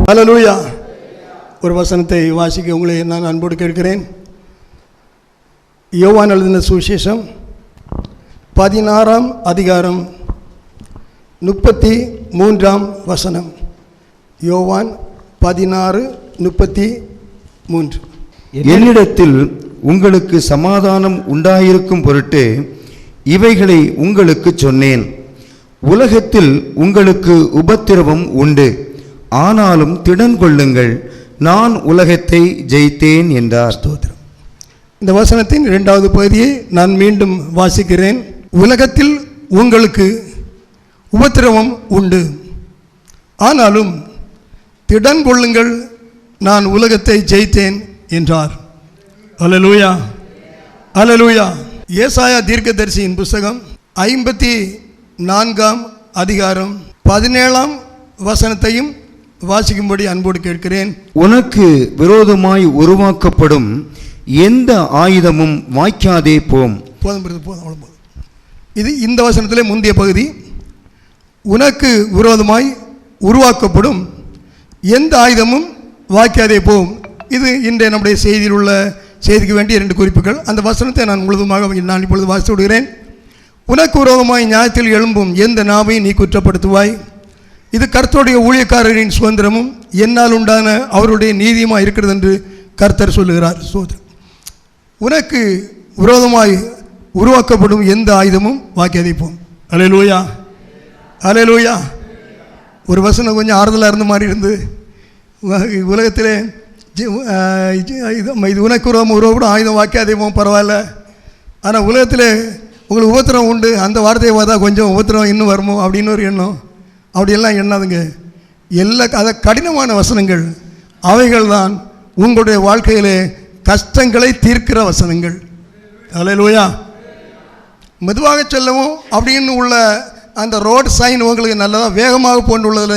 ஹல்லேலூயா. ஒரு வசனத்தை வாசிக்க உங்களை நான் அன்போடு கேட்கிறேன். யோவான் எழுதின சுவிசேஷம் 16ஆம் அதிகாரம் 33ஆம் வசனம். யோவான் 16:33. என்னிடத்தில் உங்களுக்கு சமாதானம் உண்டாயிருக்கும் பொருட்டு இவைகளை உங்களுக்கு சொன்னேன். உலகத்தில் உங்களுக்கு உபத்திரவம் உண்டு, ஆனாலும் திடன் கொள்ளுங்கள், நான் உலகத்தை ஜெயித்தேன் என்றார். ஸ்தோத்திரம். இந்த வசனத்தின் 2வது பகுதியை நான் மீண்டும் வாசிக்கிறேன். உலகத்தில் உங்களுக்கு உபத்திரவம் உண்டு, ஆனாலும் திடன் கொள்ளுங்கள், நான் உலகத்தை ஜெயித்தேன் என்றார். அல்லேலூயா, அல்லேலூயா. ஏசாயா தீர்க்கதரிசியின் புஸ்தகம் 54ஆம் அதிகாரம் 17ஆம் வசனத்தையும் வாசிக்கும்படி அன்போடு கேட்கிறேன். உனக்கு விரோதமாய் உருவாக்கப்படும் எந்த ஆயுதமும் வாய்க்காதே போம். போதும். இது இந்த வசனத்திலே முந்தைய பகுதி. உனக்கு விரோதமாய் உருவாக்கப்படும் எந்த ஆயுதமும் வாய்க்காதே போம். இது இன்றைய நம்முடைய செய்தியில் உள்ள செய்திக்கு வேண்டிய 2 குறிப்புகள். அந்த வசனத்தை நான் முழுவதுமாக நான் இப்பொழுது வாசித்து விடுகிறேன். உனக்கு விரோதமாய் நியாயத்தில் எழும்பும் எந்த நாவையும் நீ குற்றப்படுத்துவாய். இது கர்த்தருடைய ஊழியக்காரரின் சுதந்திரமும் என்னால் உண்டான அவருடைய நீதியுமாக இருக்கிறது என்று கர்த்தர் சொல்லுகிறார். உனக்கு விரோதமாய் உருவாக்கப்படும் எந்த ஆயுதமும் வாக்கியாதே போம். அல்லேலூயா, அல்லேலூயா. ஒரு வசனம் கொஞ்சம் ஆறுதலாக இருந்த மாதிரி இருந்து, உலகத்திலே இது உனக்கு உருவப்படும் ஆயுதம் வாக்கியாதே போம், பரவாயில்ல. ஆனால் உலகத்தில் உங்களுக்கு உபத்திரம் உண்டு, அந்த வார்த்தையை பார்த்தா கொஞ்சம் உபத்திரம் இன்னும் வருமோ அப்படின்னு ஒரு எண்ணம். அப்படியெல்லாம் எண்ணாதுங்க. அதை கடினமான வசனங்கள் அவைகள் தான் உங்களுடைய வாழ்க்கையிலே கஷ்டங்களை தீர்க்கிற வசனங்கள். அல்லேலூயா. மெதுவாக செல்லவும் அப்படின்னு உள்ள அந்த ரோடு சைன் உங்களுக்கு நல்லதா, வேகமாக போன்று உள்ளதில்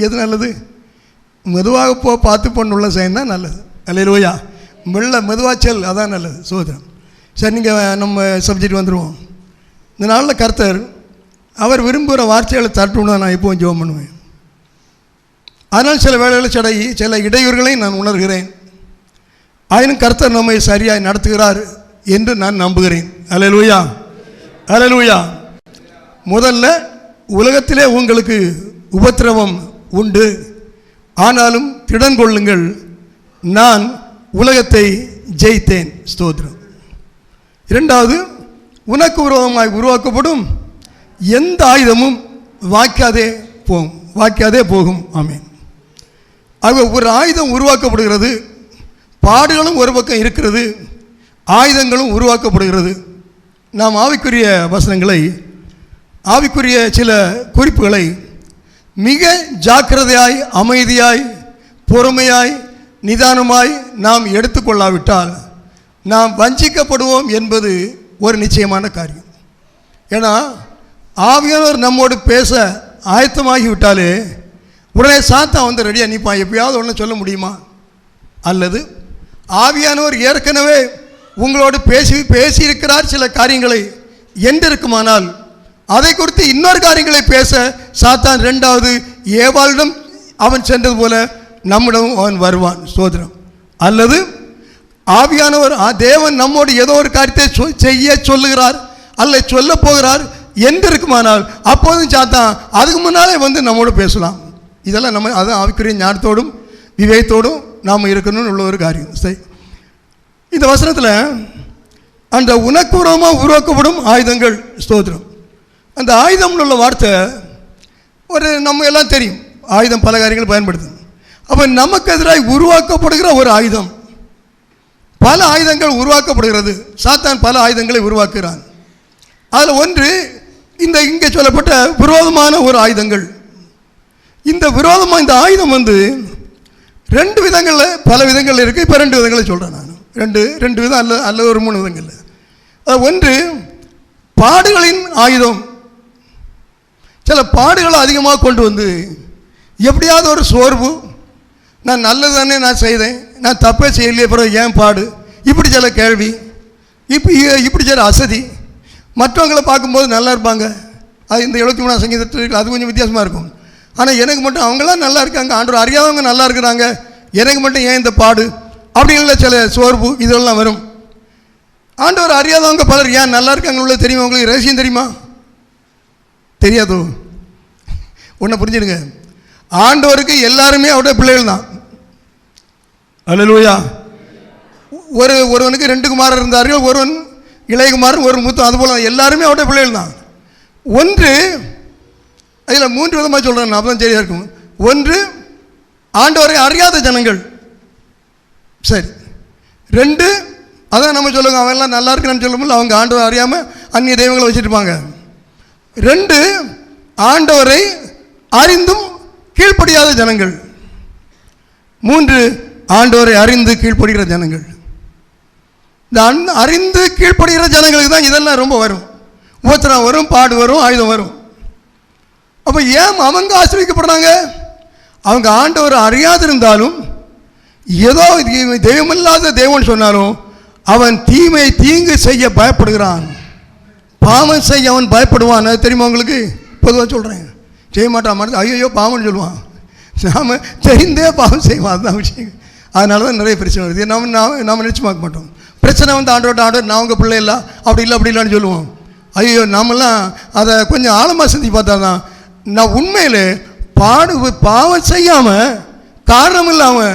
எது நல்லது? மெதுவாக பார்த்து பொண்ணுள்ள சைன் தான் நல்லது. அல்லேலூயா. மெதுவாக செல், அதான் நல்லது. சோதரம். சரி, நீங்கள் நம்ம சப்ஜெக்ட் வந்துடுவோம். இந்த நாளில் கர்த்தர் அவர் விரும்புகிற வார்த்தைகளை தட்டுனா நான் எப்போவும் ஜெபம் பண்ணுவேன். அதனால் சில வேளைகளில் சில இடையூறுகளை நான் உணர்கிறேன். ஆயினும் கர்த்தர் நம்மை சரியாய் நடத்துகிறார் என்று நான் நம்புகிறேன். அல்லேலூயா, அல்லேலூயா. முதல்ல, உலகத்திலே உங்களுக்கு உபத்திரவம் உண்டு, ஆனாலும் திடன் கொள்ளுங்கள், நான் உலகத்தை ஜெயித்தேன். ஸ்தோத்திரம். 2வது, உனக்கு விரோதமாய் உருவாக்கப்படும் எந்த ஆயுதமும் வாய்க்காதே போகும். ஆமென். ஆக ஒரு ஆயுதம் உருவாக்கப்படுகிறது, பாடுகளும் ஒரு பக்கம் இருக்கிறது, ஆயுதங்களும் உருவாக்கப்படுகிறது. நாம் ஆவிக்குரிய வசனங்களை, ஆவிக்குரிய சில குறிப்புகளை மிக ஜாக்கிரதையாய், அமைதியாய், பொறுமையாய், நிதானமாய் நாம் எடுத்துக்கொள்ளாவிட்டால் நாம் வஞ்சிக்கப்படுவோம் என்பது ஒரு நிச்சயமான காரியம். ஏன்னா ஆவியானவர் நம்மோடு பேச ஆயத்தமாகிவிட்டாலே உடனே சாத்தான் வந்து ரெடியாக நிற்பான். எப்பயாவது ஒன்று சொல்ல முடியுமா? அல்லது ஆவியானவர் ஏற்கனவே உங்களோடு பேசியிருக்கிறார் சில காரியங்களை என்றிருக்குமானால் அதை குறித்து இன்னொரு காரியங்களை பேச சாத்தான் 2வது ஏவாளிடம் அவன் சென்றது போல நம்மிடம் அவன் வருவான். சோதரம். அல்லது ஆவியானவர் தேவன் நம்மோடு ஏதோ ஒரு காரியத்தை செய்ய சொல்லுகிறார் அல்ல சொல்ல போகிறார் என்றிருக்குமானால் அப்போதும் சாத்தான் அதுக்கு முன்னாலே வந்து நம்மோடு பேசலாம். இதெல்லாம் நம்ம அது ஆவிக்குரிய ஞானத்தோடும் விவேகத்தோடும் நாம் இருக்கணும்னு உள்ள ஒரு காரியம். சரி, இந்த வசனத்தில் அந்த உனக்கு விரோதமாக உருவாக்கப்படும் ஆயுதங்கள். ஸ்தோத்திரம். அந்த ஆயுதம்னு உள்ள வார்த்தை நம்ம எல்லாம் தெரியும். ஆயுதம் பல காரியங்கள் பயன்படுத்தும். அப்போ நமக்கு எதிராக உருவாக்கப்படுகிற ஒரு ஆயுதம், பல ஆயுதங்கள் உருவாக்கப்படுகிறது. சாத்தான் பல ஆயுதங்களை உருவாக்குகிறான். அதில் ஒன்று இங்கே சொல்லப்பட்ட விரோதமான ஒரு ஆயுதங்கள். இந்த விரோதமாக இந்த ஆயுதம் வந்து 2 விதங்களில், பல விதங்கள் இருக்குது. இப்போ 2 விதங்களை சொல்கிறேன் நான். ரெண்டு விதம் அல்லது ஒரு 3 விதங்கள். ஒன்று பாடுகளின் ஆயுதம். சில பாடுகளை அதிகமாக கொண்டு வந்து எப்படியாவது ஒரு சோர்வு, நான் நல்லது தானே நான் செய்தேன், நான் தப்பே செய்யலையே, பிறகு ஏன் பாடு, இப்படி சில கேள்வி, இப்படி சில அசதி. மற்றவங்களை பார்க்கும்போது நல்லா இருப்பாங்க. அது இந்த 73 சங்கீதத்தில் அது கொஞ்சம் வித்தியாசமாக இருக்கும். ஆனால் எனக்கு மட்டும் அவங்களாம் நல்லா இருக்காங்க, ஆண்டவர் அறியாதவங்க நல்லா இருக்கிறாங்க, எனக்கு மட்டும் ஏன் இந்த பாடு அப்படின்ல சில சோர்வு இதெல்லாம் வரும். ஆண்டவர் அறியாதவங்க பலர் ஏன் நல்லா இருக்காங்க உள்ள தெரியுமா? உங்களுக்கு ரகசியம் தெரியுமா? தெரியாதோ? ஒன்று புரிஞ்சுடுங்க, ஆண்டவருக்கு எல்லாருமே அவருடைய பிள்ளைகள் தான். அல்லேலூயா. ஒருவனுக்கு 2 குமாரர் இருந்தார்கள், ஒருவன் இளையகுமாரன், ஒரு மூத்த, அதுபோல் எல்லாருமே அவருடைய பிள்ளைகள் தான். ஒன்று, அதில் 3 விதமாக சொல்கிறேன், நான் தான் சரியாக இருக்கும். ஒன்று, ஆண்டவரை அறியாத ஜனங்கள். சரி. 2, அதான் நம்ம சொல்லுவோம் அவெல்லாம் நல்லா இருக்கிறான்னு சொல்லும்போது அவங்க ஆண்டவரை அறியாமல் அந்நிய தெய்வங்களை வச்சுருப்பாங்க. 2, ஆண்டவரை அறிந்தும் கீழ்ப்படியாத ஜனங்கள். 3, ஆண்டவரை அறிந்து கீழ்ப்படுகிற ஜனங்கள். இந்த அறிந்து கீழ்ப்படுகிற ஜனங்களுக்கு தான் இதெல்லாம் ரொம்ப வரும். உபத்திரம் வரும், பாடு வரும், ஆயுதம் வரும். அப்போ ஏன் அவங்க ஆசிரியக்கப்படுறாங்க? அவங்க ஆண்டவரை அறியாதிருந்தாலும் ஏதோ தெய்வமில்லாத தெய்வம்னு சொன்னாலும் அவன் தீங்கு செய்ய பயப்படுகிறான், பாவம் செய்ய அவன் பயப்படுவான். அது தெரியுமா உங்களுக்கு? பொதுவாக சொல்கிறேன், செய்ய மாட்டான், ஐயோ பாவம்னு சொல்லுவான். நாம் தெரிந்தே பாவம் செய்வோம், அதுதான் விஷயம். அதனால தான் நிறைய பிரச்சனை வருது. நாம் நினச்சி பார்க்க மாட்டோம். பிரச்சனை வந்து ஆண்டவர் நான் உங்கள் பிள்ளை இல்லை, அப்படி இல்லை அப்படி இல்லைன்னு சொல்லுவோம். ஐயோ நாமெல்லாம் அதை கொஞ்சம் ஆழமாக சிந்தி பார்த்தா தான் நான் உண்மையில் பாவம் செய்யாமல் காரணம் இல்லாமல்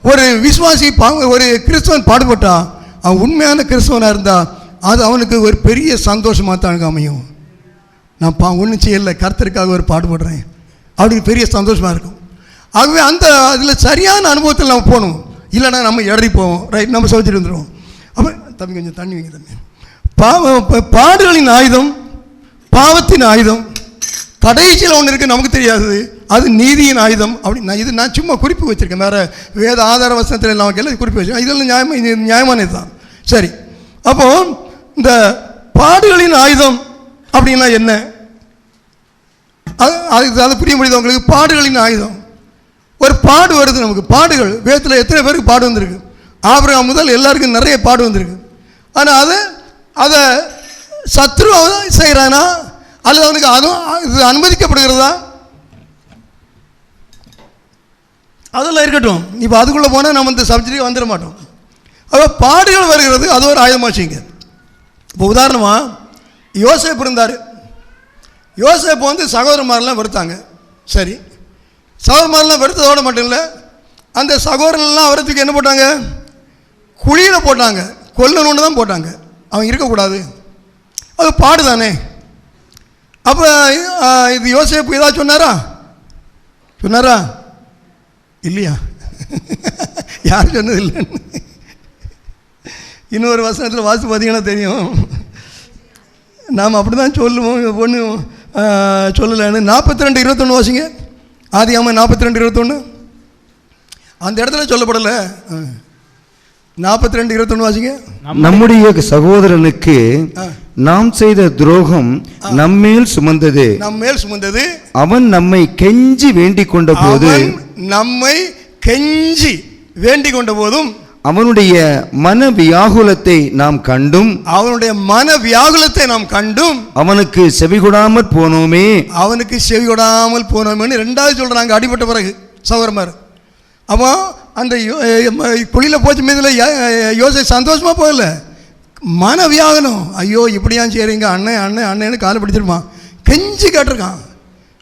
ஒரு விசுவாசி ஒரு கிறிஸ்தவன் பாடுபட்டா, அவன் உண்மையான கிறிஸ்தவனாக இருந்தால் அது அவனுக்கு ஒரு பெரிய சந்தோஷமாக தான் அமையும். நான் ஒன்றும் செய்யலை, கர்த்தருக்காக ஒரு பாடுபடுறேன், அவனுக்கு பெரிய சந்தோஷமாக இருக்கும். ஆகவே அந்த அதில் சரியான அனுபவத்தில் நம்ம போகணும். இல்லைனா நம்ம இடறி போவோம், ரைட், நம்ம சோதிச்சுட்டு வந்துடுவோம். அப்போ தம்பி கொஞ்சம் தண்ணி வைங்க தம்பி. பாடுகளின் ஆயுதம், பாவத்தின் ஆயுதம், கடைசியில் ஒன்று இருக்குது நமக்கு தெரியாது, அது நீதியின் ஆயுதம். அப்படி நான் சும்மா குறிப்பு வச்சுருக்கேன், வேறு வேத ஆதார வசனத்தில் எல்லாம் எல்லாம் குறிப்பு வச்சுருக்கேன். இதெல்லாம் நியாயமானது தான். சரி, அப்போது இந்த பாடுகளின் ஆயுதம் அப்படின்னா என்ன? அது புரிய முடியுது உங்களுக்கு? பாடுகளின் ஆயுதம், ஒரு பாடு வருது நமக்கு. பாடுகள் வேதத்தில் எத்தனை பேருக்கு பாடு வந்திருக்கு? ஆபிரகாம் முதல் எல்லாருக்கும் நிறைய பாடு வந்திருக்கு. ஆனால் அதை சத்ரு செய்கிறானா அல்லது அவனுக்கு அதுவும் இது அனுமதிக்கப்படுகிறதா? அதெல்லாம் இருக்கட்டும், இப்போ அதுக்குள்ளே போனால் நம்ம இந்த சப்ஜெக்டுக்கு வந்துட மாட்டோம். அப்போ பாடுகள் வருகிறது, அது ஒரு ஆயுதமாக செய்யுங்க. இப்போ உதாரணமாக யோசேப்பு இருந்தார். யோசேப்பு வந்து சகோதரமாரெலாம் வெறுத்தாங்க. சரி, சகோதரமாரெலாம் வெறுத்ததோடு மட்டும் இல்லை, அந்த சகோதரன்லாம் அவரத்துக்கு என்ன போட்டாங்க? குழியில் போட்டாங்க, கொல்லணுன்னு தான் போட்டாங்க. அவன் இருக்கக்கூடாது, அது பாடு தானே. அப்போ இது யோசேப்பு ஏதாவது சொன்னாரா? இல்லையா? யார் சொன்னது இல்லைன்னு இன்னொரு வசனத்தில் வாசி பார்த்தீங்கன்னா தெரியும். நாம் அப்படி தான் சொல்லுவோம், ஒன்றும் சொல்லலைன்னு. 42:21 வாசிங்க. ஆதியாகமம் 42:21. அந்த இடத்துல சொல்லப்படலை. 42:21 வாசிங்க. நம்முடைய சகோதரனுக்கு நாம் செய்த துரோகம் நம்மேல் சுமந்தது, அவன் நம்மை கெஞ்சி வேண்டிக் கொண்ட போதும் அவனுடைய மன வியாகுலத்தை நாம் கண்டும் அவனுக்கு செவிகொடாமல் போனோமே. ரெண்டாவது சொல்றாங்க அடிபட்ட பிறகு சகோதரமார். அப்போ அந்த குழியில் போச்சு மீதில் யோசேப்பு சந்தோஷமாக போகல, மனவியாகணும். ஐயோ இப்படியான் செய்கிறீங்க அண்ணன்னு காலை பிடிச்சிருப்பான், கெஞ்சி கேட்டிருக்கான்.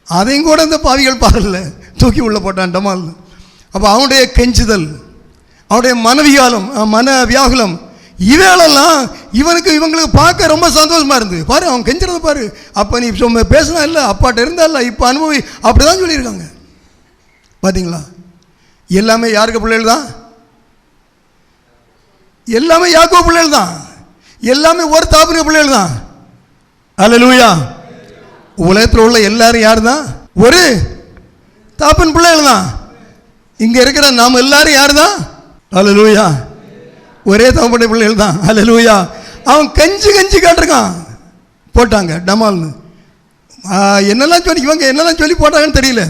அதையும் கூட இந்த பாவிகள் பார்க்கல, தூக்கி உள்ளே போட்டான் டமால். அப்போ அவனுடைய கெஞ்சுதல், அவனுடைய மனவியாகுலம் இவைகளெல்லாம் இவங்களுக்கு பார்க்க ரொம்ப சந்தோஷமாக இருந்து. பாரு அவன் கெஞ்சுறத பாரு, அப்போ நீ பேசினா இல்லை, அப்பாட்ட இருந்தா இல்லை, இப்போ அனுபவி, அப்படி தான் சொல்லியிருக்காங்க. பார்த்தீங்களா? எல்லாமே யாருக்கு பிள்ளைகள் தான்? எல்லாமே யாக்கோபு பிள்ளைகள் தான். எல்லாமே ஒரு தாப்பனுக்கு பிள்ளைகள் தான். அல்லேலூயா. உலகத்தில் உள்ள எல்லாரும் யார் தான்? ஒரு தாப்பன் பிள்ளைகள் தான். இங்கே இருக்கிற நாம் எல்லாரும் யார் தான்? அல்லேலூயா. ஒரே தாப்பனுடைய பிள்ளைகள் தான். அல்லேலூயா. அவன் கஞ்சி கேட்டிருக்கான், போட்டாங்க டமால்னு. என்னெல்லாம் சொல்லி இவங்க என்னெல்லாம் சொல்லி போட்டாங்கன்னு தெரியல.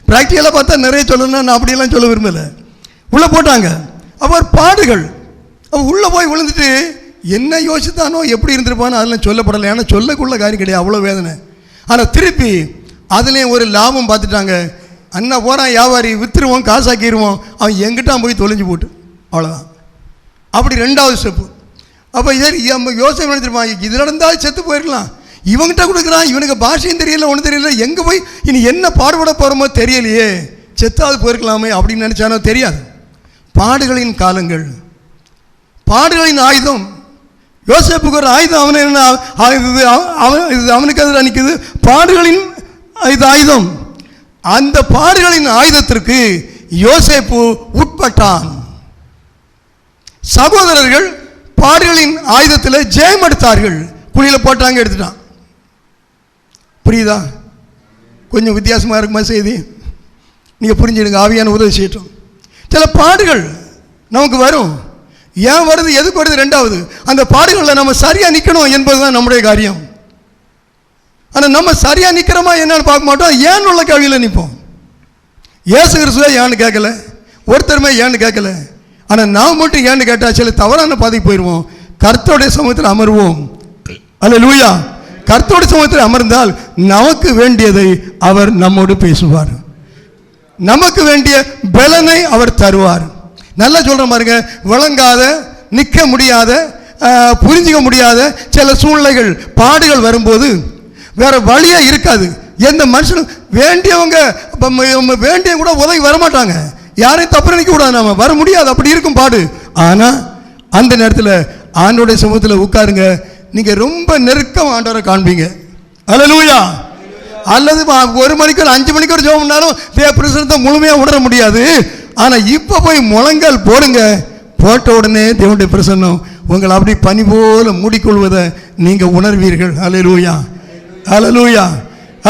ப்ராக்டிக்கலாக பார்த்தா நிறைய சொல்லணும்னா நான் அப்படியெல்லாம் சொல்ல விரும்பலை. உள்ளே போட்டாங்க. அப்போ பாடுகள், அவன் உள்ளே போய் விழுந்துட்டு என்ன யோசித்தானோ எப்படி இருந்திருப்பானோ அதெல்லாம் சொல்லப்படலை. ஏன்னா சொல்லக்குள்ள காரியம் கிடையாது, அவ்வளோ வேதனை. ஆனால் திருப்பி அதுலேயும் ஒரு லாபம் பார்த்துட்டாங்க. அண்ணா போகிறான் வியாபாரி, விற்றுருவோம், காசாக்கிடுவோம், அவன் எங்கிட்டான் போய் தொலைஞ்சு போட்டு, அவ்வளோதான். அப்படி 2வது ஸ்டெப்பு. அப்போ சரி யோசனை நினைச்சிருப்பான், இது நடந்தால் செத்து போயிருக்கலாம், இவங்கிட்ட கொடுக்குறான், இவனுக்கு பாஷையும் தெரியல, ஒன்றும் தெரியல, எங்கே போய் இனி என்ன பாடுபட போகிறோமோ தெரியலையே, செத்தாவது போயிருக்கலாமே அப்படின்னு நினச்சானோ தெரியாது. பாடுகளின் காலங்கள், பாடுகளின் ஆயுதம். யோசேப்புக்கு ஒரு ஆயுதம், அவனை என்ன அவனுக்கு எதிராக நிற்குது, பாடுகளின் இது ஆயுதம். அந்த பாடுகளின் ஆயுதத்திற்கு யோசேப்பு உட்பட்டான். சகோதரர்கள் பாடுகளின் ஆயுதத்தில் ஜெயம் எடுத்தார்கள், குழியில் போட்டாங்க, எடுத்துட்டான். புரியுதா? கொஞ்சம் வித்தியாசமாக இருக்குமா செய்தி? நீங்கள் புரிஞ்சுடுங்க, ஆவியான உதவி செய்யட்டும். சில பாடுகள் நமக்கு வரும். ஏன் வருது, எதுக்கு வருது? 2வது, அந்த பாடுகளில் நம்ம சரியாக நிற்கணும் என்பது தான் நம்முடைய காரியம். ஆனால் நம்ம சரியாக நிற்கிறோமா என்னன்னு பார்க்க மாட்டோம், ஏன் உள்ள கேள்வியில் நிற்போம். இயேசு கிறிஸ்துவே ஏன்னு கேட்கல, ஒருத்தருமே ஏன்னு கேட்கல. ஆனால் நாம் மட்டும் ஏன்னு கேட்டால் சில தவறான பாதைக்கு போயிடுவோம். கர்த்தருடைய சமூகத்தில் அமர்வோம். அல்லேலூயா. கர்த்தருடைய சமூகத்தில் அமர்ந்தால் நமக்கு வேண்டியதை அவர் நம்மோடு பேசுவார், நமக்கு வேண்டிய பலனை அவர் தருவார். நல்லா சொல்கிற பாருங்க, விளங்காத, நிற்க முடியாத, புரிஞ்சிக்க முடியாத சில சூழ்நிலைகள், பாடுகள் வரும்போது வேற வழியே இருக்காது. எந்த மனுஷனும் வேண்டியவங்க வேண்டிய கூட உதவி வரமாட்டாங்க, யாரையும் தப்பு நினைக்க கூடாது, நாம வர முடியாது, அப்படி இருக்கும் பாடு. ஆனால் அந்த நேரத்தில் ஆண்டோடைய சமூகத்தில் உட்காருங்க, நீங்கள் ரொம்ப நெருக்கம் ஆண்டவரை காண்பீங்க. அல்லேலூயா. அல்லது 1 மணிக்கு 5 மணிக்கு ஒரு ஜெபம் பண்ணாலும் தேவ பிரசன்னத்தை முழுமையாக உணர முடியாது. ஆனால் இப்போ போய் முழங்கால் போடுங்க, போட்ட உடனே தேவனுடைய பிரசன்னம் உங்களை அப்படி பனி போல மூடிக்கொள்வதை நீங்கள் உணர்வீர்கள். அல்லேலூயா, அல்லேலூயா,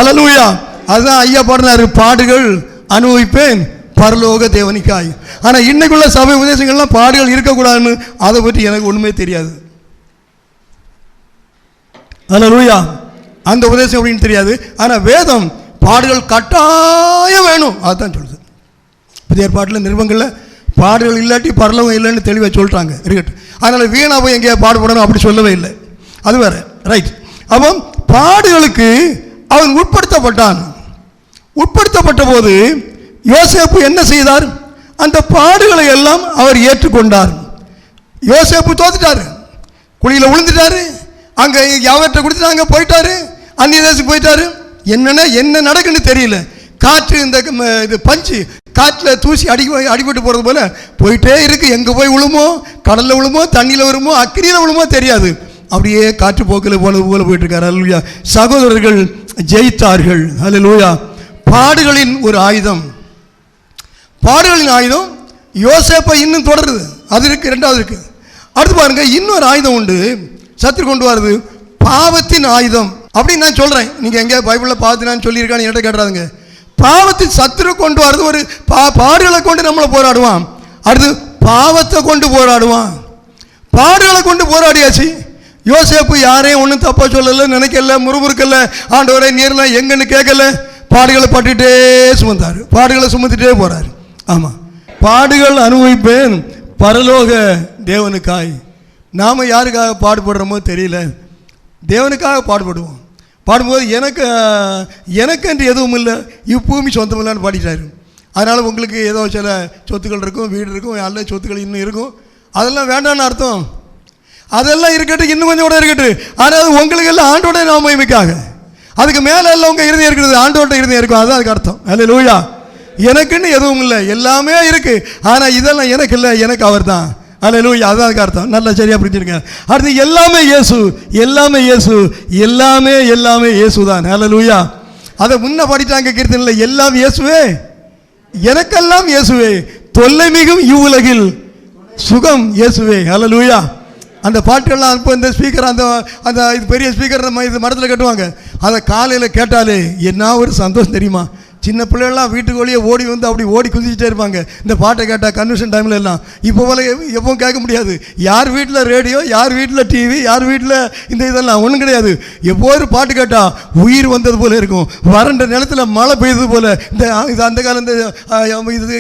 அல்லேலூயா. அதுதான் ஐயா பாடினாரு, பாடுகள் அனுபவிப்பேன் பரலோக தேவனிக்காய். ஆனால் இன்னைக்குள்ள சபை உபதேசங்கள்லாம் பாடுகள் இருக்கக்கூடாதுன்னு அதை பற்றி எனக்கு ஒன்றுமே தெரியாது. அல்லேலூயா. அந்த உபதேசம் அப்படின்னு தெரியாது. ஆனால் வேதம் பாடுகள் கட்டாயம் வேணும் அதுதான் சொல்லுது. புதிய ஏற்பாட்டில் நிருபங்களில் பாடுகள் இல்லாட்டி பரலோகம் இல்லைன்னு தெளிவாக சொல்லிட்டாங்க, இருக்கட்டும். அதனால் வீணாக போய் எங்கேயா பாடுபடணும் அப்படி சொல்லவே இல்லை, அது வேற, ரைட். அப்போ பாடுகளுக்கு அவன் உட்படுத்தப்பட்டான். உட்படுத்தப்பட்ட போது யோசேப்பு என்ன செய்தார்? அந்த பாடுகளை எல்லாம் அவர் ஏற்றுக்கொண்டார். யோசேப்பு தோத்துட்டாரு, குழியில் விழுந்துட்டாரு, அங்கே யாவற்றை கொடுத்துட்டாங்க, போயிட்டாரு, அந்நிய தேசத்துக்கு போயிட்டாரு. என்ன நடக்குன்னு தெரியல. காற்று இந்த இது பஞ்சு காற்றில் தூசி அடிபட்டு போகிறது போல போயிட்டே இருக்கு. எங்கே போய் விழுமோ, கடலில் விழுமோ, தண்ணியில் வருமோ, அக்கினியில் விழுமோ தெரியாது. அப்படியே காற்று போக்கில் போனது போல போயிட்டு இருக்காரு. அல்லேலூயா. சகோதரர்கள் ஜெயித்தார்கள். அல்லேலூயா. பாடுகளின் ஒரு ஆயுதம், பாடுகளின் ஆயுதம் யோசேப்பை இன்னும் தொடருது. அது இருக்கு, 2வது இருக்கு. அடுத்து பாருங்க, இன்னொரு ஆயுதம் உண்டு சத்துரு கொண்டு வருது, பாவத்தின் ஆயுதம் அப்படின்னு நான் சொல்கிறேன். நீங்கள் எங்கே பைபிளில் பாவத்தினான்னு சொல்லியிருக்கான்னு என்கிட்ட கேட்டுறாதுங்க. பாவத்தின் சத்துரு கொண்டு வரது ஒரு பாடுகளை கொண்டு நம்மளை போராடுவான். அடுத்து பாவத்தை கொண்டு போராடுவான். பாடுகளை கொண்டு போராடியாச்சு. யோசேப்பு யாரையும் ஒன்றும் தப்பாக சொல்லலை, நினைக்கல, முறுமுறுக்கல, ஆண்டவரே நீர்லாம் எங்கன்னு கேட்கல, பாடுகளை பட்டுட்டே சுமந்தார், பாடுகளை சுமந்துட்டே போகிறார். ஆமாம், பாடுகள் அனுபவிப்பேன் பரலோக தேவனுக்காய். நாம் யாருக்காக பாடுபடுறோமோ தெரியல, தேவனுக்காக பாடுபடுவோம். பாடும்போது எனக்கு என்று எதுவும் இல்லை, இப்பூமி சொந்தம் இல்லைன்னு பாடிட்டாரு. அதனால் உங்களுக்கு ஏதோ சில சொத்துக்கள் இருக்கும், வீடு இருக்கும், நல்ல சொத்துக்கள் இன்னும் இருக்கும், அதெல்லாம் வேண்டான்னு அர்த்தம். அதெல்லாம் இருக்கட்டும், இன்னும் கொஞ்சம் கூட இருக்கட்டும். ஆனால் உங்களுக்கு எல்லாம் ஆண்டோட நாமமைக்காக, அதுக்கு மேலே எல்லாம் உங்கள் இறுதியம் இருக்கிறது, ஆண்டோட இறுதியம் இருக்கும், அதுதான் அதுக்கு அர்த்தம். அல்லேலூயா. எனக்குன்னு எதுவும் இல்லை, எல்லாமே இருக்கு, ஆனால் இதெல்லாம் எனக்கு இல்லை, எனக்கு அவர் தான். அல்லேலூயா. அதுதான் அதுக்கு அர்த்தம். நல்லா சரியாக புரிஞ்சுருங்க. அடுத்து எல்லாமே இயேசு, எல்லாமே இயேசு, எல்லாமே இயேசு தான். அல்லேலூயா. அதை முன்ன படித்தாங்க கீர்த்தனையில், எல்லாம் இயேசுவே, எனக்கெல்லாம் இயேசுவே, தொல்லை மிகும் இவ்வுலகில் சுகம் இயேசுவே. அல்லேலூயா. அந்த பாட்டுகள்லாம் இப்போ இந்த ஸ்பீக்கர் அந்த அந்த இது பெரிய ஸ்பீக்கர் இது மரத்தில் கட்டுவாங்க, அதை காலையில் கேட்டாலே என்ன ஒரு சந்தோஷம் தெரியுமா? சின்ன பிள்ளைகள்லாம் வீட்டுக்கு வழியே ஓடி வந்து அப்படி ஓடி குதிச்சுட்டே இருப்பாங்க இந்த பாட்டை கேட்டால். கன்வென்ஷன் டைமில் எல்லாம் இப்போ போல எப்பவும் கேட்க முடியாது. யார் வீட்டில் ரேடியோ, யார் வீட்டில் டிவி, யார் வீட்டில் இந்த இதெல்லாம் ஒன்றும் கிடையாது. எப்போ ஒரு பாட்டு கேட்டால் உயிர் வந்தது போல இருக்கும், வறண்ட நிலத்தில் மழை பெய்தது போல. இந்த இது அந்த காலம் இந்த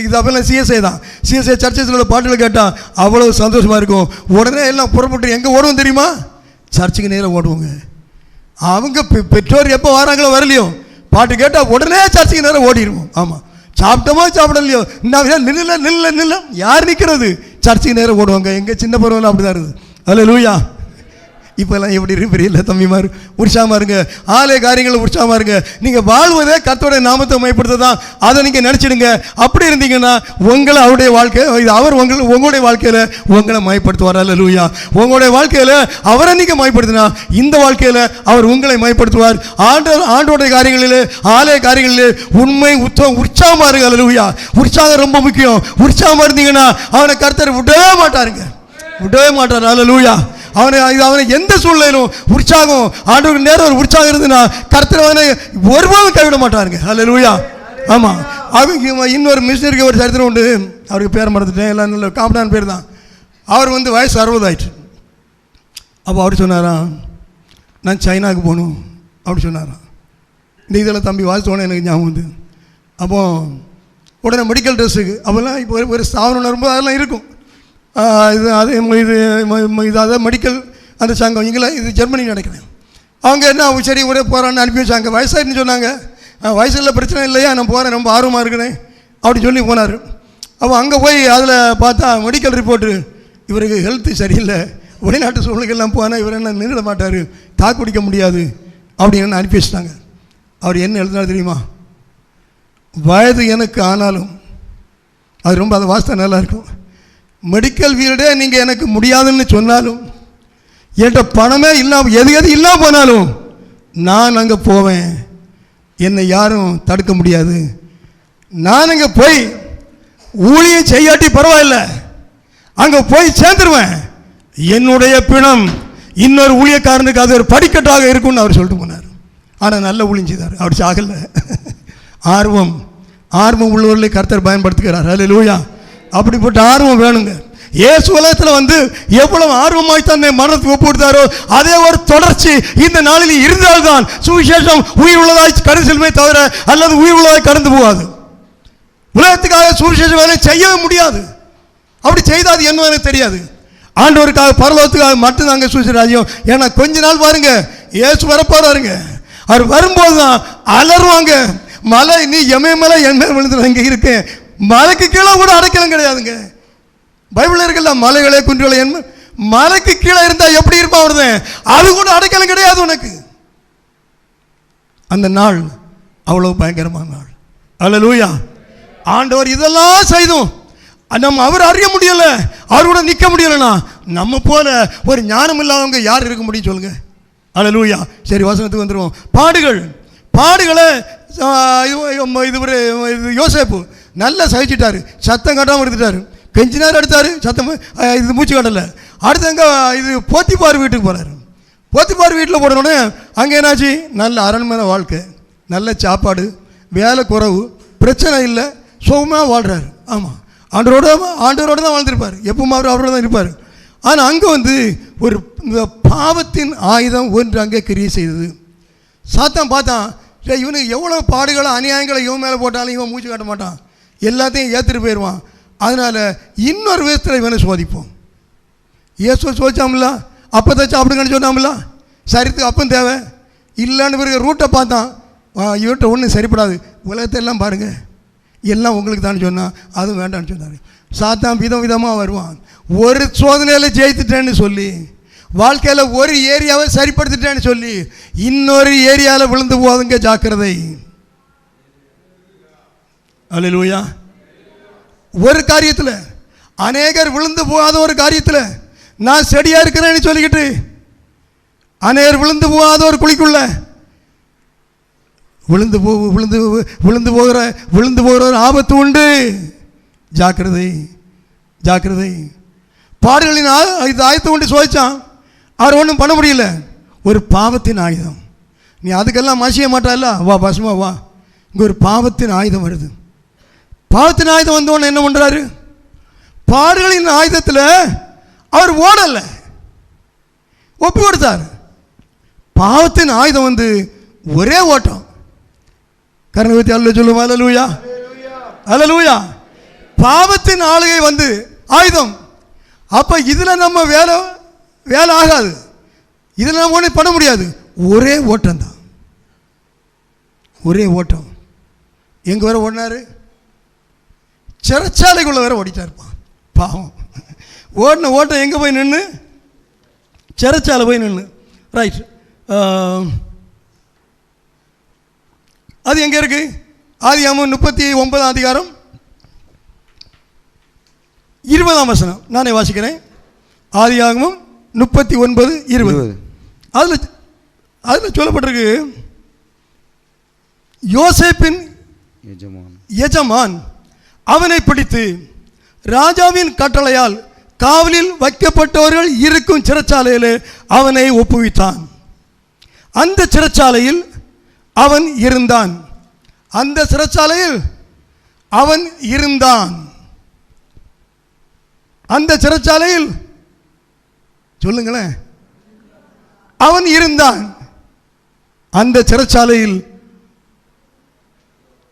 இது அப்பெல்லாம் சிஎஸ்ஐ தான், சிஎஸ்ஐ சர்ச்சஸில் பாட்டுகளை கேட்டால் அவ்வளோ சந்தோஷமாக இருக்கும். உடனே எல்லாம் புறப்பட்டு எங்கே ஓடுவோம் தெரியுமா? சர்ச்சுக்கு நேரம் ஓடுவோங்க. அவங்க பெற்றோர் எப்போ வராங்களோ வரலையோ, பாட்டு கேட்டால் உடனே சர்ச்சுக்கு நேரம் ஓடிடுவோம். ஆமாம், சாப்பிட்டோமா சாப்பிடலையோ நில்ல யார் நிற்கிறது? சர்ச்சுக்கு நேரம் ஓடுவாங்க. எங்கள் சின்ன பருவம் அப்படி தான் இருக்குது. அல்லேலூயா. இப்போல்லாம் எப்படி பெரிய தம்பிமார் உற்சாகமாக இருங்க, ஆலய காரியங்களில் உற்சாகமாக இருங்க. நீங்கள் வாழ்வதே கர்த்தருடைய நாமத்தை மையப்படுத்த தான். அதை நீங்கள் நினச்சிடுங்க. அப்படி இருந்தீங்கன்னா உங்களை அவருடைய வாழ்க்கை அவர் உங்களுடைய வாழ்க்கையில் உங்களை மயப்படுத்துவார். அல்லேலூயா. உங்களுடைய வாழ்க்கையில் அவரை நீங்கள் மயப்படுத்தினா இந்த வாழ்க்கையில் அவர் உங்களை மயப்படுத்துவார். ஆண்டோடைய காரியங்களில் ஆலய காரியங்களில் உண்மை உற்சாகமாக இருங்க. அல்லேலூயா. உற்சாகம் ரொம்ப முக்கியம். உற்சாகமாக இருந்தீங்கன்னா அவனை கர்த்தர் விடவே மாட்டாருங்க, விடவே மாட்டார். அல்லேலூயா. அவனை எந்த சூழ்நிலையிலும் உற்சாகம் ஆண்டவருக்கு நேரம் ஒரு உற்சாகம் இருந்ததுன்னா கர்த்தர் அவனை ஒருபோதும் கைவிட மாட்டாருங்க. அல்லேலூயா. ஆமாம். அவங்க இன்னொரு மிஷினருக்கு ஒரு சரித்திரம் உண்டு. அவருக்கு பேர் மறந்துட்டேன், எல்லாம் நல்ல காம்படான பேர் தான். அவர் வயசு 60 ஆயிடுச்சு. அப்போ அவர் சொன்னாராம், நான் சைனாவுக்கு போகணும் அப்படி சொன்னாராம். இந்த இதெல்லாம் தம்பி வாசித்தோன்னே எனக்கு ஞாபகம் வந்து. அப்போ உடனே மெடிக்கல் ட்ரெஸ்ஸுக்கு அப்போல்லாம் இப்போ ஒரு ஸ்தாபனம் ரொம்ப அதெல்லாம் இருக்கும். அதாவது மெடிக்கல் அந்த சங்கம் இங்கெல்லாம் இது ஜெர்மனி நினைக்கிறேன். அவங்க என்ன சரி ஒரே போகிறான்னு அனுப்பி வச்சாங்க. வயசாகிடுன்னு சொன்னாங்க. வயசில் பிரச்சனை இல்லையா, நான் போகிறேன், ரொம்ப ஆர்வமாக இருக்கிறேன் அப்படி சொல்லி போனார். அப்போ அங்கே போய் அதில் பார்த்தா மெடிக்கல் ரிப்போர்ட்டு, இவருக்கு ஹெல்த்து சரியில்லை, வெளிநாட்டு சூழ்நிலைகள்லாம் போனால் இவர் என்ன நின்றுட மாட்டார், தாக்கு பிடிக்க முடியாது அப்படின்னு அனுப்பி வச்சிட்டாங்க. அவர் என்ன எழுதினார் தெரியுமா? வயது எனக்கு ஆனாலும், அது ரொம்ப அந்த வாஸ்தா நல்லாயிருக்கும், மெடிக்கல் ஃபீல்டே நீங்கள் எனக்கு முடியாதுன்னு சொன்னாலும், என்கிட்ட பணமே இல்லாமல் எது இல்லாமல் போனாலும் நான் அங்கே போவேன், என்னை யாரும் தடுக்க முடியாது. நான் அங்கே போய் ஊழியம் செய்யாட்டி பரவாயில்லை, அங்கே போய் சேர்ந்துருவேன். என்னுடைய பிணம் இன்னொரு ஊழியக்காரனுக்கு அது ஒரு படிக்கட்டாக இருக்கும்னு அவர் சொல்லிட்டு போனார். ஆனால் நல்ல ஊழியம் செய்தார். அவர் சாகலை. ஆர்வம் உள்ளவர்களை கர்த்தர் பயன்படுத்துகிறார். அல்லேலூயா. அப்படிப்பட்ட ஆர்வம் வேணுங்க. இயேசு உலகத்தில் எவ்வளவு ஆர்வமாய் தன்னை மரணத்துக்கு ஒப்பு கொடுத்தாரோ அதே ஒரு தொடர்ச்சி இந்த நாளில் இருந்தால்தான் சுவிசேஷம் உயிர் உள்ளதாய் கடந்து செல்லுமே தவிர அல்லது உயிர் உள்ளதாய் கடந்து போகாது. உலகத்துக்காக சுவிசேஷ வேலை செய்யவே முடியாது. அப்படி செய்தாது என்ன எனக்கு தெரியாது. ஆண்டவருக்காக பரலோகத்துக்காக மட்டும் நாங்கள் சுவிசேஷம். ஏன்னா கொஞ்ச நாள் பாருங்க, இயேசு வரப்போறாருங்க. அவர் வரும்போது தான் அலறுவாங்க. மலை நீ எமேமலை என்ன விழுந்து இங்கே இருக்கேன், மலைக்கு கீழே கூட அடைக்கலம் கிடையாதுங்க. பைபிள் இருக்குல்ல, மலைகளே குன்றுகளே என்ன, மலைக்கு கீழே இருந்தால் எப்படி இருப்பான் வருதேன், அது கூட அடைக்கலம் கிடையாது உனக்கு. அந்த நாள் அவ்வளவு பயங்கரமான நாள். அல்லேலூயா. ஆண்டவர் இதெல்லாம் செய்தும் நம்ம அவர் அறிய முடியல, அவரோட நிற்க முடியலன்னா நம்ம போல ஒரு ஞானம் இல்லாதவங்க யார் இருக்க முடியும் சொல்லுங்க. அல்லேலூயா. சரி, வசனத்துக்கு வந்துடுவோம். பாடுகளை இது யோசேப்பு நல்லா சகிச்சிட்டாரு, சத்தம் கட்டாமல் எடுத்துட்டாரு. கொஞ்ச நேரம் எடுத்தார், சத்தம் இது மூச்சு கட்டலை. அடுத்து அங்கே இது போத்திபார் வீட்டுக்கு போகிறார். போத்திபார் வீட்டில் போடணுன்னே அங்கே என்னாச்சு, நல்ல அரண்மனை வாழ்க்கை, நல்ல சாப்பாடு, வேலை குறைவு, பிரச்சனை இல்லை, சுகமாக வாழ்கிறார். ஆமாம், ஆண்டவரோடு தான் வாழ்ந்துருப்பார், எப்பவும் அவரோட தான் இருப்பார். ஆனால் அங்கே ஒரு இந்த பாவத்தின் ஆயுதம் ஒன்று அங்கே கிரியை செய்தது. சாத்தான் பார்த்தான், இவனுக்கு எவ்வளோ பாடுகளை அநியாயங்களை இவன் மேலே போட்டாலும் இவன் மூச்சு காட்ட மாட்டான், எல்லாத்தையும் ஏற்றுட்டு போயிடுவான். அதனால் இன்னொரு விதத்தில் இவனை சோதிப்போம். இயேசு சோதிச்சாமில்ல, அப்பத்தை சாப்பிடுங்கன்னு சொன்னாமில்ல, சரித்துக்கு அப்பம் தேவை இல்லைன்னு பிறகு ரூட்டை பார்த்தான். இவர்கிட்ட ஒன்றும் சரிப்படாது, உலகத்தெல்லாம் பாருங்கள் எல்லாம் உங்களுக்கு தான் சொன்னான், அதுவும் வேண்டான்னு சொன்னார். சாத்தான் விதமாக வருவான். ஒரு சோதனையில் ஜெயித்துட்டேன்னு சொல்லி, வாழ்க்கையில் ஒரு ஏரியாவை சரிப்படுத்திட்டேன்னு சொல்லி இன்னொரு ஏரியாவில் விழுந்து போதுங்க, ஜாக்கிரதை. அல்லேலூயா. ஒரு காரியத்தில் அநேகர் விழுந்து போகாத ஒரு காரியத்தில் நான் செடியாக இருக்கிறேன்னு சொல்லிக்கிட்டு அநேகர் விழுந்து போகாத ஒரு குழிக்குள்ள விழுந்து போகிற ஒரு ஆபத்து உண்டு. ஜாக்கிரதை, ஜாக்கிரதை. பாடுகளின் இது ஆயத்தை உண்டு சோதிச்சான், அவர் ஒன்றும் பண்ண முடியல. ஒரு பாவத்தின் ஆயுதம், நீ அதுக்கெல்லாம் மசிய மாட்டால, வா பசுமா வா, இங்கே ஒரு பாவத்தின் ஆயுதம் வருது. பாவத்தின் ஆயுதம் வந்தோன்னு என்ன பண்ணுறாரு, பாடுகளின் ஆயுதத்தில் அவர் ஓடலை, ஒப்பு கொடுத்தார். பாவத்தின் ஆயுதம் ஒரே ஓட்டம். கரண வைத்து அல்ல சொல்லுவோம். அல்லேலூயா, அல்லேலூயா. பாவத்தின் ஆளுகை ஆயுதம். அப்போ இதில் நம்ம வேலை ஆகாது, இதில் நம்ம ஒன்றும் பண்ண முடியாது. ஒரே ஓட்டம் தான், ஒரே ஓட்டம். எங்கே வர ஓடினார், சிறைச்சாலைக்குள்ள வேற ஓடிட்டா இருப்பான் பாவம். ஓடின ஓட்டம் எங்கே போய் நின்று? சிறைச்சாலை போய் நின்று. ரைட், அது எங்கே இருக்குது? ஆதியாகமம் 39 அதிகாரம் 20 நானே வாசிக்கிறேன். ஆதியாகமம் 39:20. அதில் சொல்லப்பட்டிருக்கு, யோசேப்பின் எஜமான் அவனை பிடித்து ராஜாவின் கட்டளையால் காவலில் வைக்கப்பட்டவர்கள் இருக்கும் சிறைச்சாலையில் அவனை ஒப்புவித்தான். அந்த சிறைச்சாலையில் அவன் இருந்தான். அந்த சிறைச்சாலையில் அவன் இருந்தான். அந்த சிறைச்சாலையில் சொல்லுங்களேன், அவன் இருந்தான். அந்த சிறைச்சாலையில்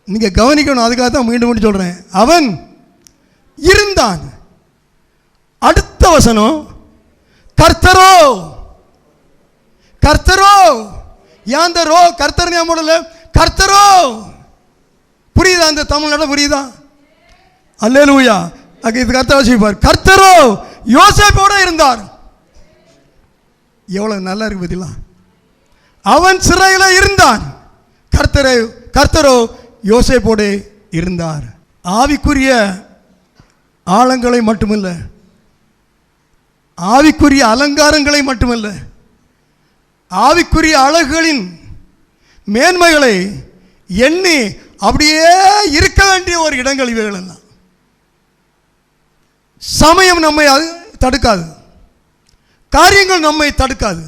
நீங்க கவனிக்கணும், அதுக்காக தான் மீண்டும் மீண்டும் சொல்றேன், அவன் இருந்தான். அடுத்த வசனம், கர்த்தரோ கர்த்தரோ யாந்தரோ கர்த்தர் ஞாபகம் கர்த்தரோ. புரியுதா? அந்த தமிழ்நாடு புரியுதா? அல்லேலூயா. இது கர்த்தர் வாசிப்பார். கர்த்தரோ யோசேப்போட இருந்தார். எவ்வளவு நல்லா இருக்கு பார்த்தீங்களா? அவன் சிறையில் இருந்தான். கர்த்தரோ யோசேப்போட இருந்தார். ஆவிக்குரிய ஆழங்களை மட்டுமல்ல, ஆவிக்குரிய அலங்காரங்களை மட்டுமல்ல, ஆவிக்குரிய அழகுகளின் மேன்மைகளை எண்ணி அப்படியே இருக்க வேண்டிய ஒரு இடங்கள் இவைகள் எல்லாம். சமயம் நம்மை தடுக்காது, காரியங்கள் நம்மை தடுக்காது,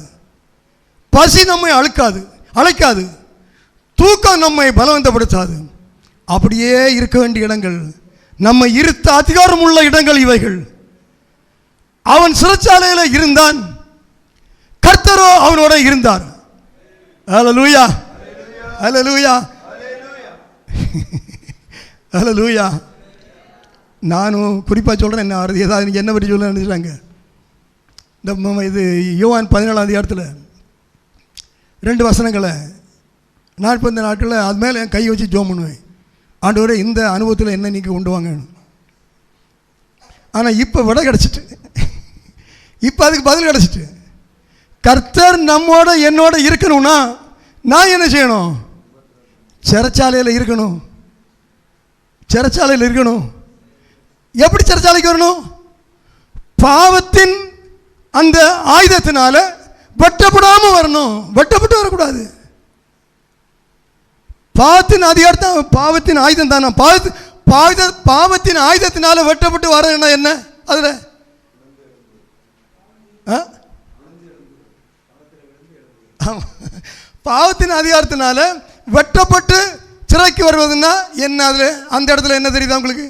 பசி நம்மை அழைக்காது, தூக்கம் நம்மை பலவந்தப்படுத்தாது. அப்படியே இருக்க வேண்டிய இடங்கள், நம்மை இருத்த அதிகாரம் உள்ள இடங்கள் இவைகள். அவன் சிறைச்சாலையில் இருந்தான், கர்த்தரோ அவனோட இருந்தார். ஹல்லேலூயா, ஹல்லேலூயா, ஹல்லேலூயா. நானும் குறிப்பாக சொல்கிறேன், என்ன ஏதாவது என்ன பற்றி சொல்ல நினைச்சாங்க. இந்த இது யோவான் 17 அதிகாரத்தில் 2 வசனங்களை 40 நாட்களில் அது மேலே என் கை வச்சு ஜோம் பண்ணுவேன். ஆண்டவரே இந்த அனுபவத்தில் என்ன நீங்கள் கொண்டு வாங்க. ஆனால் இப்போ விட கிடச்சிட்டு, இப்போ அதுக்கு பதில் கிடச்சிட்டு. கர்த்தர் நம்மோட என்னோட இருக்கணும்னா நான் என்ன செய்யணும்? சிறைச்சாலையில் இருக்கணும். சிறைச்சாலையில் இருக்கணும். எப்படி சிறைச்சாலைக்கு வரணும்? பாவத்தின் அந்த ஆயுதத்தினால வெட்டப்படாமல் வரணும். வெட்டப்பட்டு வரக்கூடாது. பாவத்தின் அதிகாரத்தான், பாவத்தின் ஆயுதம் தானே. பாவத்தின் ஆயுதத்தினால வெட்டப்பட்டு வரணும்னா என்ன? அதில் பாவத்தின் அதிகாரத்தினால வெட்டப்பட்டு சிறைக்கு வருவதுன்னா என்ன? அதில் அந்த இடத்துல என்ன தெரியுதா உங்களுக்கு?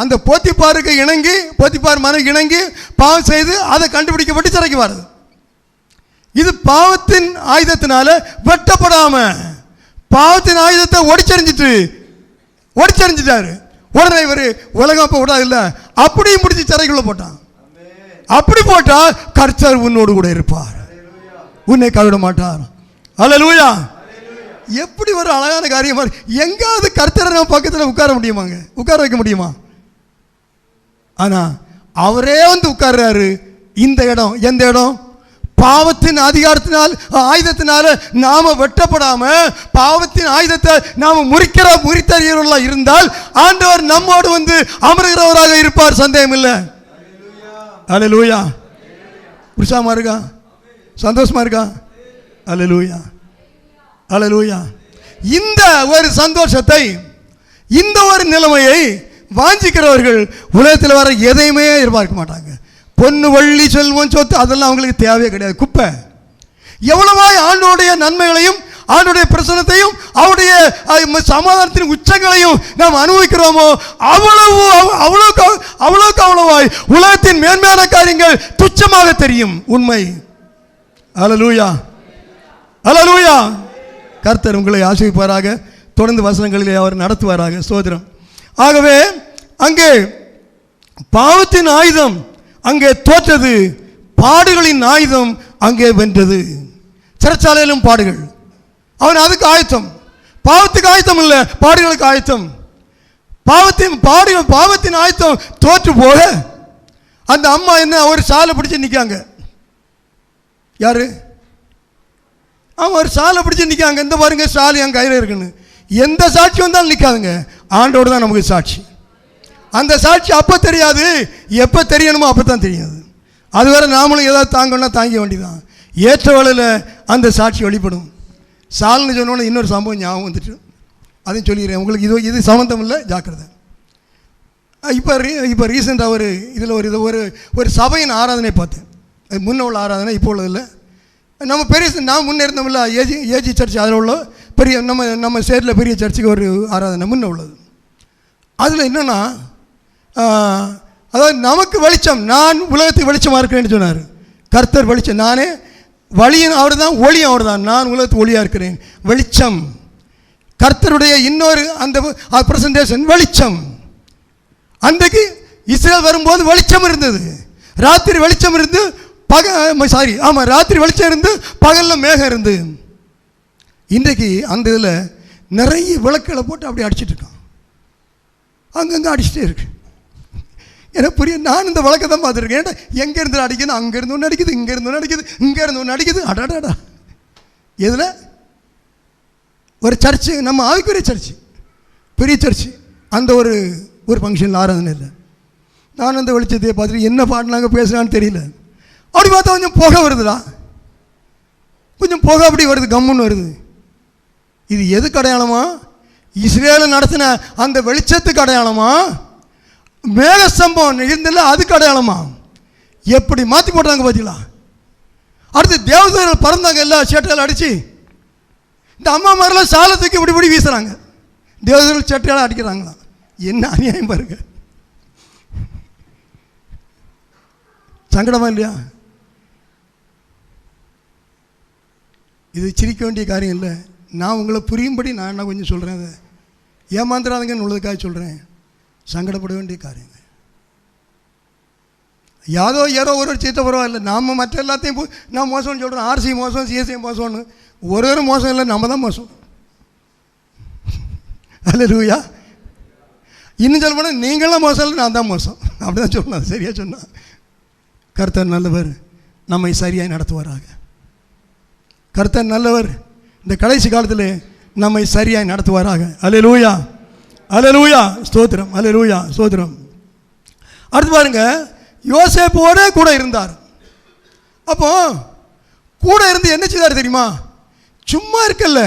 அந்த போத்திப்பாருக்கு இணங்கி, போத்திப்பார் மனைவி இணங்கி பாவம் செய்து அதை கண்டுபிடிக்கப்பட்டு சிறைக்கு வருது. இது பாவத்தின் ஆயுதத்தினால வெட்டப்படாம பாவத்தின் ஆயுதத்தை ஒடிச்செறிஞ்சிட்டாரு. உடனே இவர் உலகம் அப்ப விடாது இல்லை, அப்படியும் முடிச்சு சிறைக்குள்ள போட்டான். அப்படி போட்டா கர்த்தர் உன்னோடு கூட இருப்பார், உன்னை கைவிட மாட்டார். அல்லேலூயா. எப்படி ஒரு அழகான காரியமா! எங்காவது கர்த்தரை நம்ம பக்கத்தில் உட்கார முடியுமாங்க? உட்கார வைக்க முடியுமா? ஆனா அவரே வந்து உட்கார்றாரு. இந்த இடம் எந்த இடம்? பாவத்தின் அதிகாரத்தினால் ஆயுதத்தினால நாம வெட்டப்படாம பாவத்தின் ஆயுதத்தை நாம முறித்தறியவர்களா இருந்தால் ஆண்டவர் நம்மோடு வந்து அமர்கிறவராக இருப்பார், சந்தேகம் இல்லை. அல்லேலூயா. உற்சாகமா இருக்கா? சந்தோஷமா இருக்கா? அல்லேலூயா, அல்லேலூயா. இந்த ஒரு சந்தோஷத்தை, இந்த ஒரு நிலைமையை வாஞ்சிக்கிறவர்கள் உலகத்தில் வர எதையுமே எதிர்பார்க்க மாட்டாங்க. பொண்ணு வள்ளி செல்வம் சொத்து அதெல்லாம் அவங்களுக்கு தேவையே கிடையாது, குப்பை. எவ்வளவாய் ஆண்டோடைய நன்மைகளையும் ஆண்டோடைய பிரசனத்தையும் அவருடைய சமாதானத்தின் உச்சங்களையும் நாம் அனுபவிக்கிறோமோ அவ்வளவாய் உலகத்தின் மேன்மையான காரியங்கள் துச்சமாக தெரியும். உண்மை. அல்லேலூயா, அல்லேலூயா. கர்த்தர் உங்களை ஆசீர்வதிப்பாராக. தொடர்ந்து வசனங்களிலே அவர் நடத்துவாராக. ஸ்தோத்திரம். ஆகவே அங்கே பாவத்தின் ஆயுதம் அங்கே தோற்றது, பாடுகளின் ஆயுதம் அங்கே வென்றது. சிறைச்சாலையிலும் பாடுகள். அவன் அதுக்கு ஆயத்தம். பாவத்துக்கு ஆயத்தம் இல்லை, பாடுகளுக்கு ஆயத்தம். பாவத்தின் ஆயத்தம் தோற்று போக அந்த அம்மா என்ன ஒரு சாலை பிடிச்சி நிற்காங்க. யாரு? ஒரு சாலை பிடிச்சி நிற்காங்க. இந்த பாருங்க சாலை என் கையில் இருக்குன்னு. எந்த சாட்சி வந்தாலும் நிற்காதுங்க. ஆண்டோடு தான் நமக்கு சாட்சி. அந்த சாட்சி அப்போ தெரியாது, எப்போ தெரியணுமோ அப்போ தான் தெரியாது. அது வேற நாமளும் ஏதாவது தாங்கன்னா தாங்க வேண்டியதான். ஏற்ற வேளையில் அந்த சாட்சி வெளிப்படும். சால்னு சொன்னோன்னு இன்னொரு சம்பவம் ஞாபகம் வந்துட்டு அதையும் சொல்லிடுறேன் உங்களுக்கு. இது சம்மந்தம் இல்லை, ஜாக்கிரதை. இப்போ ரீசெண்டாக ஒரு சபையின் ஆராதனை பார்த்தேன். முன்ன உள்ள ஆராதனை இப்போ உள்ளதில்லை. நம்ம நான் முன்னே இருந்தோம்ல ஏஜி சர்ச், அதில் உள்ள பெரிய நம்ம ஸ்டேட்டில் பெரிய சர்ச்சுக்கு ஒரு ஆராதனை முன்ன உள்ளது. அதில் என்னென்னா, அதாவது நமக்கு வெளிச்சம், நான் உலகத்துக்கு வெளிச்சமாக இருக்கிறேன்னு சொன்னார். கர்த்தர் வெளிச்சம், நானே வழியும் அவர் தான், ஒளியும் அவர் தான். நான் உலகத்துக்கு ஒளியாக இருக்கிறேன். வெளிச்சம் கர்த்தருடைய இன்னொரு அந்த பிரசன்டேஷன் வெளிச்சம். அன்றைக்கு இஸ்ரேல் வரும்போது வெளிச்சம் இருந்தது, ராத்திரி வெளிச்சம் இருந்து ராத்திரி வெளிச்சம் இருந்து பகலில் மேகம் இருந்து. இன்றைக்கு அந்த இதில் நிறைய விளக்குகளை போட்டு அப்படி அடிச்சிட்டு இருக்கான். அங்கங்கே அடிச்சுட்டே இருக்கு. எனக்கு புரிய, நான் இந்த விளக்கை தான் பார்த்துருக்கேன். ஏன்னா எங்கேருந்து அடிக்குது, அங்கேருந்து ஒன்று அடிக்குது, இங்கேருந்து ஒன்று அடிக்குது, இங்கேருந்து ஒன்று அடிக்குது. அடாடாடா, எதில் ஒரு சர்ச்சு, நம்ம ஆவிக்குரிய சர்ச்சு, பெரிய சர்ச்சு, அந்த ஒரு ஃபங்க்ஷனில் ஆராதனை இல்லை. நான் அந்த வெளிச்சத்தையே பார்த்துட்டு என்ன பாடினாங்க பேசுகிறான்னு தெரியல. அப்படி பார்த்தா கொஞ்சம் புகை வருதுடா, கொஞ்சம் புகை அப்படி வருது, கம்முன்னு வருது. இது எதுக்கு அடையாளமா? இஸ்ரேலை நடத்தின அந்த வெளிச்சத்துக்கு அடையாளமா? மேக சம்பவம் இருந்தில்ல அதுக்கு அடையாளமா? எப்படி மாற்றி போட்டாங்க பார்த்தீங்களா? அடுத்து தேவதூதர்கள் பறந்தாங்க, எல்லாம் சேட்டையால் அடித்து. இந்த அம்மா மாதிரிலாம் சாலத்துக்கு இப்படி வீசுகிறாங்க, தேவதூதர்கள் சேட்டையால் அடிக்கிறாங்களா? என்ன அநியாயம் பாருங்க. சங்கடமா இல்லையா? இது சிரிக்க வேண்டிய காரியம் இல்லை. நான் உங்களை புரியும்படி நான் என்ன கொஞ்சம் சொல்கிறேன். அதை ஏமாந்துடாதுங்கன்னு உள்ளதுக்காக சொல்கிறேன். சங்கடப்பட வேண்டிய காரியங்க. ஏதோ ஒரு சீட்டை பரவாயில்லை. நாம் மற்ற எல்லாத்தையும் நான் மோசம்னு சொல்கிறேன். ஆர்சி மோசம், சிஎஸ்ஐ மோசம்னு. ஒரு மோசம் இல்லை, நம்ம தான் மோசம். அல்லேலூயா. இன்னும் சொல்ல போனால் நீங்களாம் மோசம் இல்லை, நான் தான் மோசம். அப்படி தான் சொல்லணும். அது சரியாக சொன்னால். கர்த்தர் நல்லவர், நம்மை சரியாக நடத்துவாராக. கர்த்தர் நல்லவர், இந்த கடைசி காலத்தில் நம்மை சரியாக நடத்துவாராக. அல்லேலூயா, அல்லேலூயா, ஸ்தோத்திரம், அல்லேலூயா, ஸ்தோத்திரம். அடுத்து பாருங்க, யோசேப்போட கூட இருந்தார். அப்போ கூட இருந்து என்ன செய்தார் தெரியுமா? சும்மா இருக்கல்ல,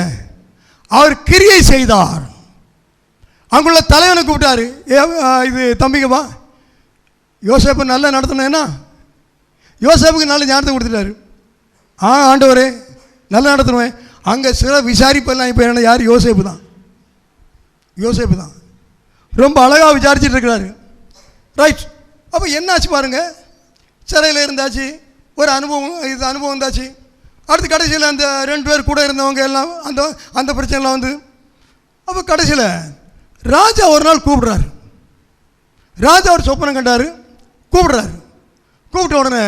அவர் கிரியை செய்தார். அங்குள்ள தலைவனை கூப்பிட்டாரு, இது தம்பிங்கப்பா, யோசேப்பு நல்லா நடத்தணும்னா யோசேப்புக்கு நல்ல ஞானத்தை கொடுத்துட்டாரு. ஆண்டவரே நல்லா நடத்தணுவேன். அங்கே சில விசாரிப்பெல்லாம் இப்போ என்ன, யார்? யோசேப்பு தான். யோசேப்பு தான் ரொம்ப அழகாக விசாரிச்சுட்டு இருக்கிறாரு. ரைட். அப்போ என்னாச்சு பாருங்க, சிறையில் இருந்தாச்சு, ஒரு அனுபவம் இருந்தாச்சு. அடுத்து கடைசியில் அந்த 2 பேர் கூட இருந்தவங்க எல்லாம் அந்த பிரச்சனைலாம் வந்து, அப்போ கடைசியில் ராஜா ஒரு நாள் கூப்பிடுறாரு. ராஜா ஒரு சொப்பனம் கண்டார், கூப்பிடுறாரு. கூப்பிட்ட உடனே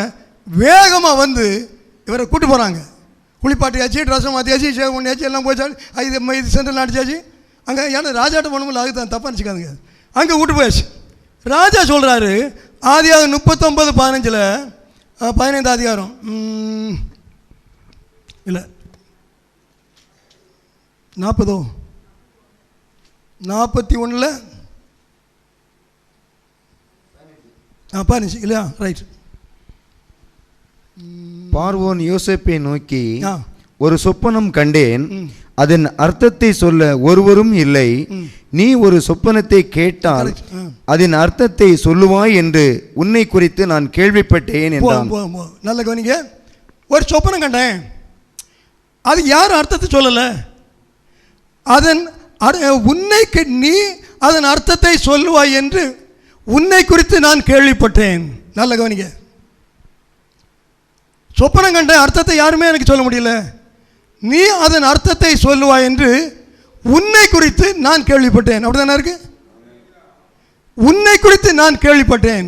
வேகமாக வந்து இவரை கூப்பிட்டு போகிறாங்க. குளிப்பாட்டியாச்சு, ட்ரெஸ்ஸை மாற்றியாச்சு, சேவ் பண்ணியாச்சு, எல்லாம் போச்சா, இது சென்ட்ரல் அடிச்சாச்சு. அங்கே ஏன்னா ராஜாட்ட போகணுமில்ல, அதுக்கு தான் தப்பாக நினச்சிக்காதுங்க. அங்கே கூப்பிட்டு போயாச்சு. ராஜா சொல்கிறாரு, ஆதியாகமம் 39:15, 15 அதிகாரம் இல்லை 40 41 15 இல்லையா? ரைட். பார்வோன் யோசேப்பை நோக்கி, ஒரு சொப்பனம் கண்டேன், அதன் அர்த்தத்தை சொல்ல ஒருவரும் இல்லை. நீ ஒரு சொப்பனத்தை கேட்டால் அதன் அர்த்தத்தை சொல்லுவாய் என்று உன்னை குறித்து நான் கேள்விப்பட்டேன் என்றான். நல்ல கவனிங்க. ஒரு சொப்பனம் கண்டேன், அது யார் அர்த்தத்தை சொல்லல, நீ அதன் அர்த்தத்தை சொல்லுவாய் என்று உன்னை குறித்து நான் கேள்விப்பட்டேன். நல்ல கவனிங்க. சொப்பனம் கண்ட அர்த்தத்தை யாருமே எனக்கு சொல்ல முடியல, நீ அதன் அர்த்தத்தை சொல்லுவாய் என்று உன்னை குறித்து நான் கேள்விப்பட்டேன். அப்படிதானே இருக்கு? உன்னை குறித்து நான் கேள்விப்பட்டேன்.